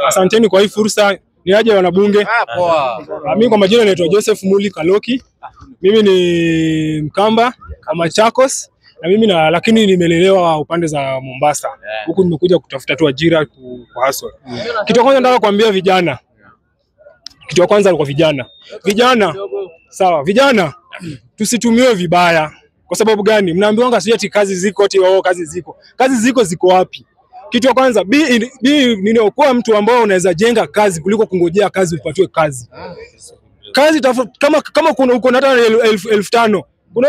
Asanteni kwa hii fursa. Ni aje wanabunge. Mimi kwa majina naitwa Joseph Muli Kaloki. Mimi ni Mkamba kama Chakos na mimi lakini nimelelewa upande za Mombasa. Huku nimekuja kutafuta tu ajira kwa hustle. Kitu cha kwanza nataka kuambia vijana. Kitu cha kwanza kwa vijana. Sawa, vijana tusitumiwe vibaya. Kwa sababu gani? Mnaambiwa si ati kazi ziko ati kazi ziko. Kazi ziko wapi? Kitu cha kwanza kwa mtu ambao unaweza jenga kazi kuliko kungojea kazi upatiwe kazi. Kazi kama kuna uko na hata 1500. Kuna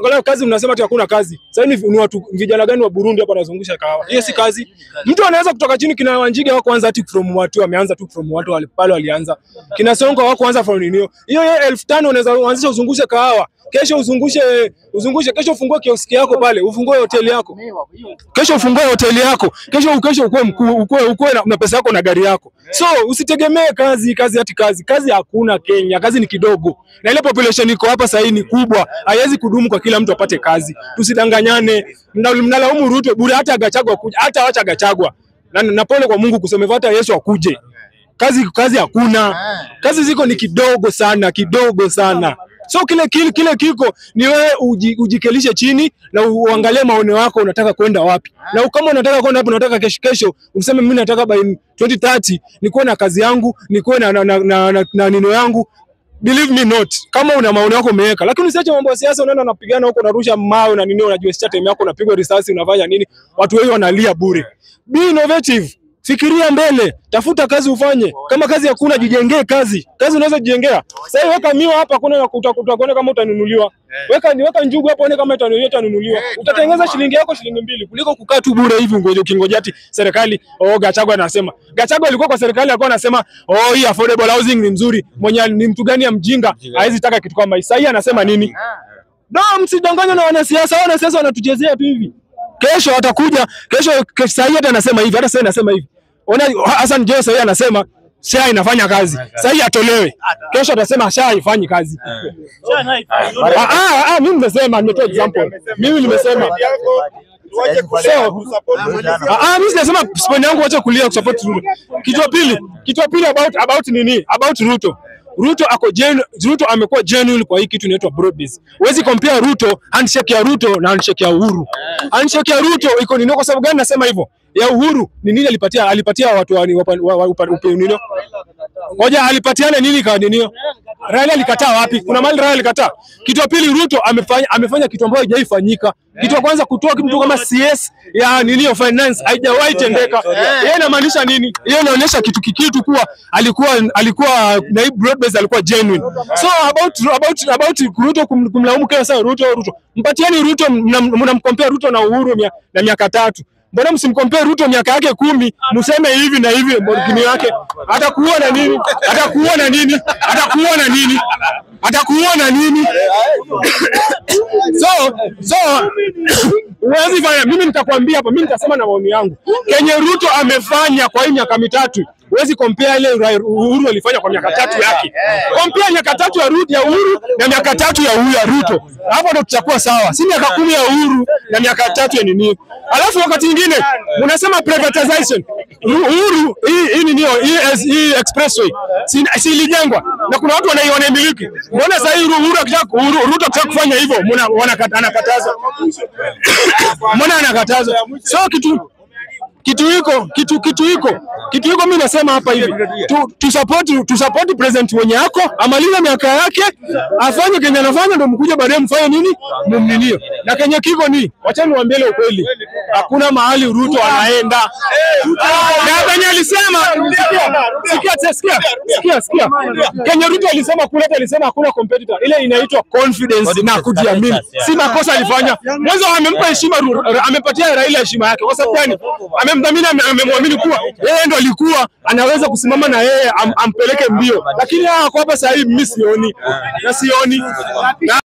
hata kazi mnasema ati hakuna kazi. Sasa ni watu vijana gani wa Burundi hapa wanazungusha kahawa? Hiyo si kazi. Mtu anaweza kutoka chini kina Wanjige wao kwanza ati from watu wameanza tu from watu wale pale walianza. Kina Sonko wao kwanza from nini? Hiyo 1500 unaweza uanzisha uzungushe kahawa. Kesho kesho ufungue kioski yako pale, ufungue hoteli yako. Kesho ufungue hoteli yako. Kesho ukue na pesa yako na gari yako. So usitegemee kazi ati kazi. Kazi hakuna Kenya, kazi ni kidogo. Na ile population iko hapa sasa ni kubwa. Haiwezi kudumu kwa kila mtu apate kazi. Tusidanganyane. Mnalaumu Ruto bure, hata Gachagua kuja, hata acha Gachagua. Na pole kwa Mungu kusema hata Yesu akuje. Kazi hakuna. Kazi ziko ni kidogo sana. So kile kiko ni wewe ujikelishe chini na uangalie maono yako, unataka kwenda wapi. Na kama unataka kwenda wapi, unataka kesho useme mimi nataka by 2030 nikuwe na kazi yangu, nikuwe na nino yangu. Believe me not, kama una maono yako umeweka. Lakini usiache mambo ya siasa, unaenda unapigana huko, unarusha mawe na nini, unajua sita time yako, unapigwa risasi, unafanya nini, watu wengi wanalia bure. Be innovative. Fikiria mbele, tafuta kazi ufanye. Kama kazi hakuna, jijengee kazi. Kazi unaweza jijengea. Sasa weka miwa hapa, kuna utakuona kama utanunuliwa. Weka njugu hapo, one kama itanunuliwa. Utatengeneza shilingi yako shilingi 2 kuliko kukaa tu bure hivi ukingojea ati serikali. Gachagua anasema. Gachagua alikuwa kwa serikali alikuwa anasema, hii affordable housing ni mzuri. Mwenye ni mtu gani ya mjinga haizi taka kitu kama hii. Sasa anasema nini? Msidanganywe na wanasiasa. Wanasiasa wanatuchezea tu hivi. Kesho atakuja, sasa hata anasema hivi, hata sasa anasema hivi. Ona Hassan Joho sasa anasema SHA inafanya kazi. Sasa atolewe. Kesho atasema SHA haifanyi kazi. Mimi nimesema, nimetoa example. Mimi nimesema mimi nasema spend yangu acha kulia kusupport Ruto. Kitu ya pili about nini? About Ruto. Ruto amekuwa genuine kwa hii kitu inaitwa broad base. Huwezi compare Ruto, handshake ya Ruto na handshake ya Uhuru. Handshake ya Ruto iko nini? Kwa sababu gani nasema hivyo? Ya Uhuru ni nini alipatia watu nini? Ngoja alipatiana nini kwa nini? Raila alikataa wapi? Kuna mali Raila alikataa. Kitu ya pili Ruto amefanya kitu ambacho haijaifanyika. Kitu kwanza kutoa mtu kama CS ya nini of finance haijawahi tendeka. Yeye inamaanisha nini? Yeye inaonyesha kitu kuwa alikuwa na hii broad base, alikuwa genuine. So about Ruto kumlaumu kwa sababu Ruto. Mpatieni Ruto, mnamcompare Ruto na Uhuru na miaka 3. Mbona msimcompare Ruto miaka yake 10, mseme hivi na hivi borgini yake? Atakuwa na nini? So uwezi fanya. Mimi nitakwambia hapa, mimi nitasema na maoni yangu. Kenye Ruto amefanya kwa hii miaka 3, huwezi compare ile Uhuru alifanya kwa miaka 3 yake. Compare miaka 3 ya Uhuru na miaka 3 ya Ruto. Hapo ndo tutakuwa sawa. Si miaka 10 ya Uhuru na miaka 3 ya nini. Alafu wakati mwingine unasema privatization. Uhuru hii expressway si ilijengwa na kuna watu wanaimiliki. Mbona sasa hii Ruto akitaka kufanya hivyo anakataza? Mbona anakataza? So kitu hiko mimi nasema hapa hivi. Tu support president mwenye yako, amalize miaka yake, afanye kenye anafanya, ndio mkuje baadaye mfanye nini? Mumninio. Na kenye kiko ni, wacha niwaambie ukweli. Hakuna mahali Ruto anaenda. Na Kenya alisema, sikia. Kenya Ruto alisema hakuna competitor. Ile inaitwa confidence na kujiamini. Si makosa alifanya. Mwanzo amempa heshima, amepatia Raila heshima yake. Kwa sababu gani? Amemdhamini, amemwamini kuwa yeye ndo alikuwa anaweza kusimama na yeye ampeleke mbio. Lakini hapa sasa hivi mimi sioni.